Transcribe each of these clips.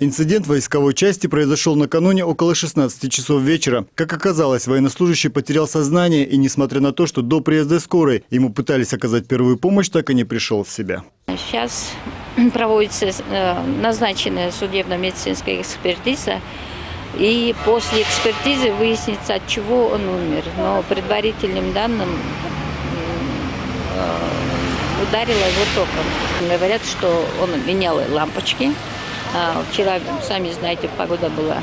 Инцидент в войсковой части произошел накануне около 16 часов вечера. Как оказалось, военнослужащий потерял сознание и, несмотря на то, что до приезда скорой ему пытались оказать первую помощь, так и не пришел в себя. Сейчас проводится назначенная судебно-медицинская экспертиза. И после экспертизы выяснится, от чего он умер. Но предварительным данным ударило его током. Говорят, что он менял лампочки. Вчера, сами знаете, погода была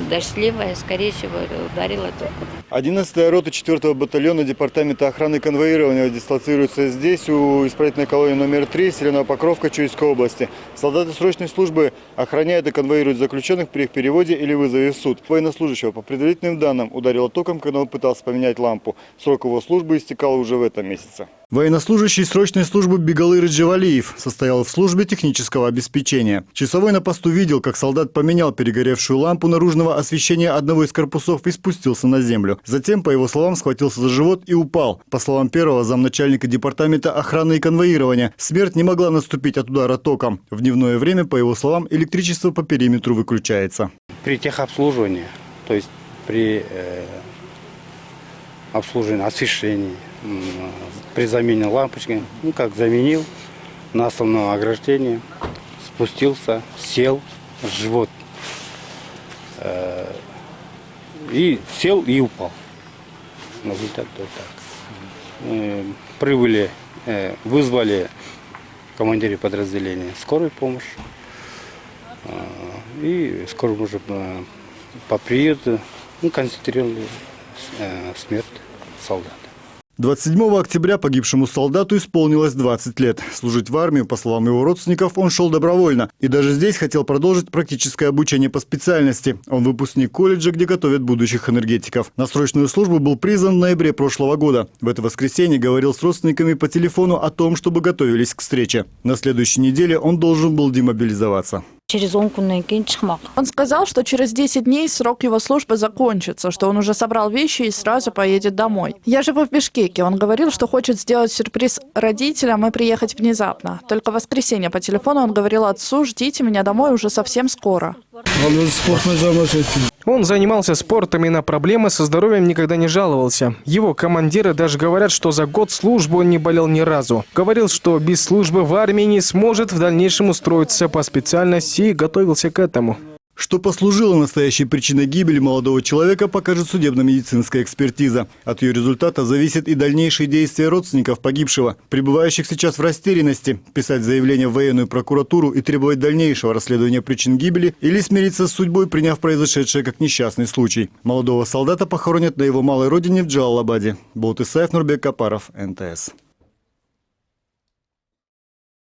дождливая, скорее всего, ударило током. 11-я рота 4-го батальона Департамента охраны и конвоирования дислоцируется здесь, у исправительной колонии номер 3, Селеновая Покровка, Чуйской области. Солдаты срочной службы охраняют и конвоируют заключенных при их переводе или вызове в суд. Военнослужащего, по предварительным данным, ударило током, когда он пытался поменять лампу. Срок его службы истекал уже в этом месяце. Военнослужащий срочной службы Бегалыр Раджавалиев состоял в службе технического обеспечения. Часовой на посту видел, как солдат поменял перегоревшую лампу наружного освещения одного из корпусов и спустился на землю. Затем, по его словам, схватился за живот и упал. По словам первого замначальника департамента охраны и конвоирования, смерть не могла наступить от удара током. В дневное время, по его словам, электричество по периметру выключается. При техобслуживании, то есть при обслуживании, освещении, при замене лампочки, как заменил на основном ограждении, спустился, сел, живот, и сел и упал. Результат вот так. Прибыли, вызвали командира подразделения скорую помощь. И скоро уже по приезду констатировали смерть солдата. 27 октября погибшему солдату исполнилось 20 лет. Служить в армию, по словам его родственников, он шел добровольно. И даже здесь хотел продолжить практическое обучение по специальности. Он выпускник колледжа, где готовят будущих энергетиков. На срочную службу был призван в ноябре прошлого года. В это воскресенье говорил с родственниками по телефону о том, чтобы готовились к встрече. На следующей неделе он должен был демобилизоваться. Он сказал, что через 10 дней срок его службы закончится, что он уже собрал вещи и сразу поедет домой. Я живу в Бишкеке. Он говорил, что хочет сделать сюрприз родителям и приехать внезапно. Только в воскресенье по телефону он говорил отцу: «Ждите меня домой уже совсем скоро». Он занимался спортом и на проблемы со здоровьем никогда не жаловался. Его командиры даже говорят, что за год службы он не болел ни разу. Говорил, что без службы в армии не сможет в дальнейшем устроиться по специальности и готовился к этому. Что послужило настоящей причиной гибели молодого человека, покажет судебно-медицинская экспертиза. От ее результата зависят и дальнейшие действия родственников погибшего, пребывающих сейчас в растерянности, писать заявление в военную прокуратуру и требовать дальнейшего расследования причин гибели или смириться с судьбой, приняв произошедшее как несчастный случай. Молодого солдата похоронят на его малой родине в Джалалабаде. Болот Исаев, Нурбек Капаров, НТС.